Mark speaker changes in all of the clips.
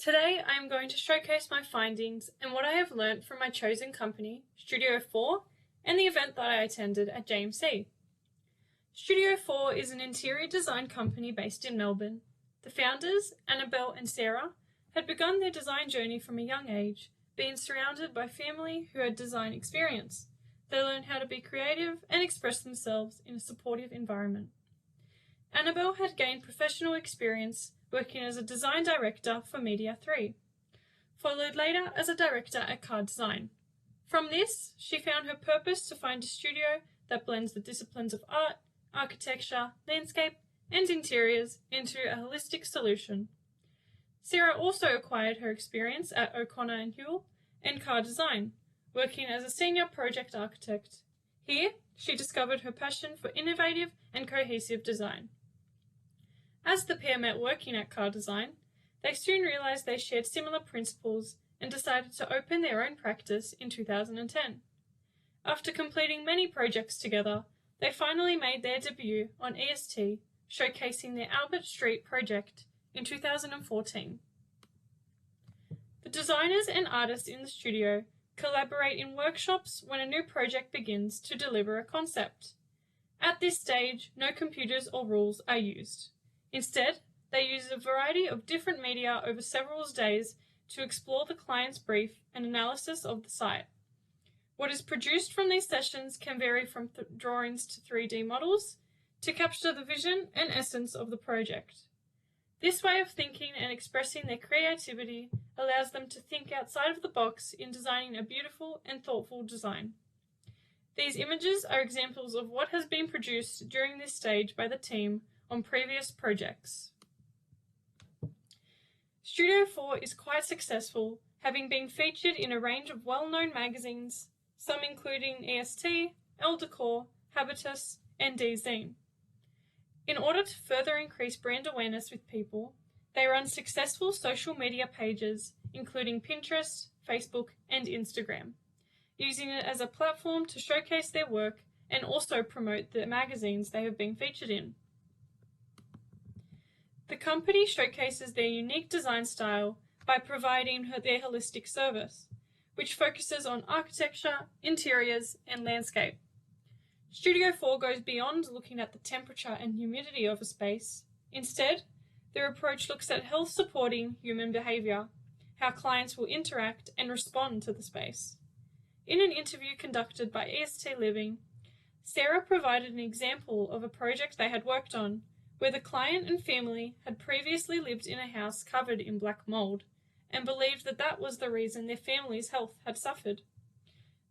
Speaker 1: Today I am going to showcase my findings and what I have learnt from my chosen company, Studiofour, and the event that I attended at JMC. Studiofour is an interior design company based in Melbourne. The founders, Annabelle and Sarah, had begun their design journey from a young age, being surrounded by family who had design experience. They learned how to be creative and express themselves in a supportive environment. Annabelle had gained professional experience working as a design director for Media 3, followed later as a director at Car Design. From this, she found her purpose to find a studio that blends the disciplines of art, architecture, landscape, and interiors into a holistic solution. Sarah also acquired her experience at O'Connor and Huell and Car Design, working as a senior project architect. Here, she discovered her passion for innovative and cohesive design. As the pair met working at Car Design, they soon realised they shared similar principles and decided to open their own practice in 2010. After completing many projects together, they finally made their debut on EST, showcasing their Albert Street project in 2014. The designers and artists in the studio collaborate in workshops when a new project begins to deliver a concept. At this stage, no computers or rules are used. Instead, they use a variety of different media over several days to explore the client's brief and analysis of the site. What is produced from these sessions can vary from drawings to 3D models to capture the vision and essence of the project. This way of thinking and expressing their creativity allows them to think outside of the box in designing a beautiful and thoughtful design. These images are examples of what has been produced during this stage by the team on previous projects. Studiofour is quite successful, having been featured in a range of well-known magazines, some including EST, Elle Decor, Habitus, and D-Zine. In order to further increase brand awareness with people, they run successful social media pages, including Pinterest, Facebook, and Instagram, using it as a platform to showcase their work and also promote the magazines they have been featured in. The company showcases their unique design style by providing their holistic service, which focuses on architecture, interiors, and landscape. Studiofour goes beyond looking at the temperature and humidity of a space. Instead, their approach looks at health-supporting human behaviour, how clients will interact and respond to the space. In an interview conducted by EST Living, Sarah provided an example of a project they had worked on, where the client and family had previously lived in a house covered in black mould and believed that that was the reason their family's health had suffered.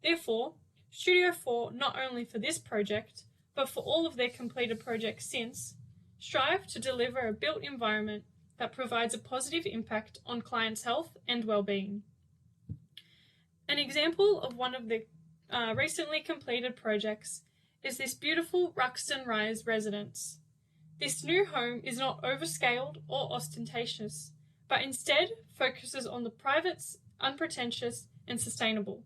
Speaker 1: Therefore, Studiofour, not only for this project, but for all of their completed projects since, strive to deliver a built environment that provides a positive impact on clients' health and well-being. An example of one of the recently completed projects is this beautiful Ruxton Rise residence. This new home is not overscaled or ostentatious, but instead focuses on the private, unpretentious, and sustainable.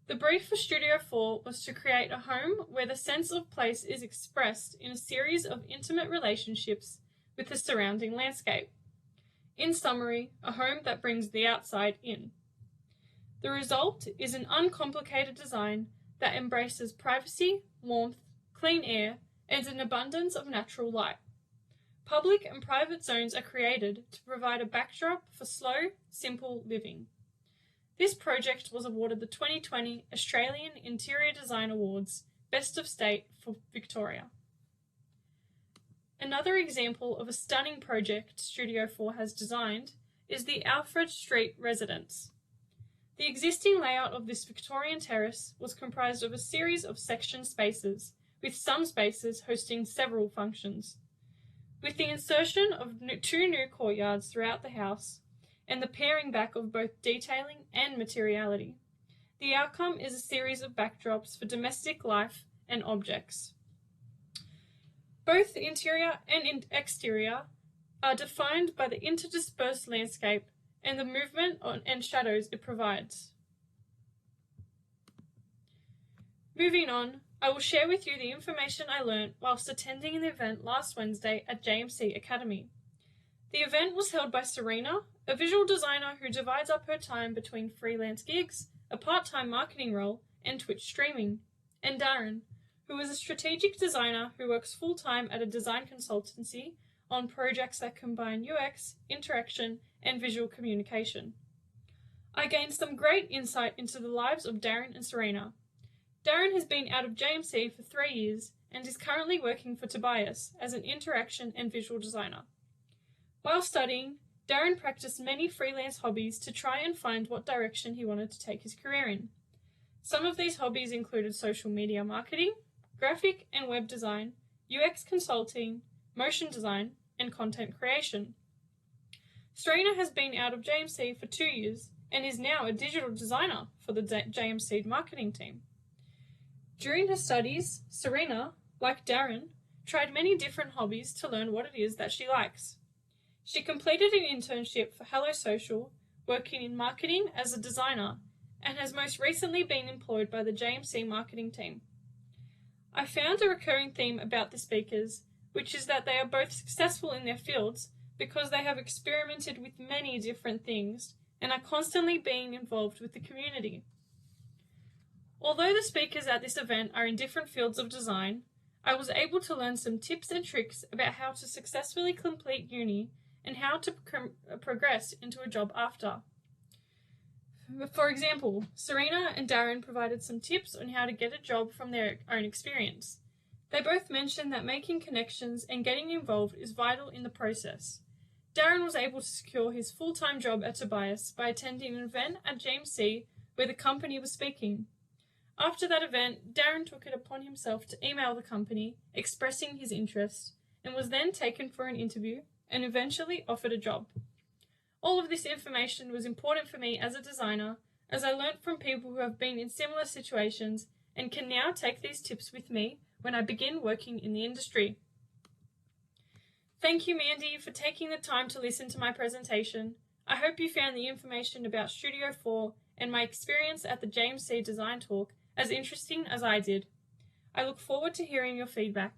Speaker 1: The brief for Studiofour was to create a home where the sense of place is expressed in a series of intimate relationships with the surrounding landscape. In summary, a home that brings the outside in. The result is an uncomplicated design that embraces privacy, warmth, clean air, and an abundance of natural light. Public and private zones are created to provide a backdrop for slow, simple living. This project was awarded the 2020 Australian Interior Design Awards Best of State for Victoria. Another example of a stunning project Studiofour has designed is the Alfred Street residence. The existing layout of this Victorian terrace was comprised of a series of section spaces, with some spaces hosting several functions. With the insertion of two new courtyards throughout the house, and the paring back of both detailing and materiality, the outcome is a series of backdrops for domestic life and objects. Both the interior and exterior are defined by the interdispersed landscape and the movement and shadows it provides. Moving on, I will share with you the information I learnt whilst attending an event last Wednesday at JMC Academy. The event was held by Serena, a visual designer who divides up her time between freelance gigs, a part-time marketing role, and Twitch streaming, and Darren, who is a strategic designer who works full-time at a design consultancy on projects that combine UX, interaction, and visual communication. I gained some great insight into the lives of Darren and Serena. Darren has been out of JMC for 3 years and is currently working for Tobias as an interaction and visual designer. While studying, Darren practiced many freelance hobbies to try and find what direction he wanted to take his career in. Some of these hobbies included social media marketing, graphic and web design, UX consulting, motion design, and content creation. Serena has been out of JMC for 2 years and is now a digital designer for the JMC marketing team. During her studies, Serena, like Darren, tried many different hobbies to learn what it is that she likes. She completed an internship for Hello Social, working in marketing as a designer, and has most recently been employed by the JMC marketing team. I found a recurring theme about the speakers, which is that they are both successful in their fields because they have experimented with many different things and are constantly being involved with the community. Although the speakers at this event are in different fields of design, I was able to learn some tips and tricks about how to successfully complete uni and how to progress into a job after. For example, Serena and Darren provided some tips on how to get a job from their own experience. They both mentioned that making connections and getting involved is vital in the process. Darren was able to secure his full-time job at Tobias by attending an event at JMC where the company was speaking. After that event, Darren took it upon himself to email the company expressing his interest and was then taken for an interview and eventually offered a job. All of this information was important for me as a designer, as I learnt from people who have been in similar situations and can now take these tips with me when I begin working in the industry. Thank you, Mandy, for taking the time to listen to my presentation. I hope you found the information about Studiofour and my experience at the JMC Design Talk as interesting as I did. I look forward to hearing your feedback.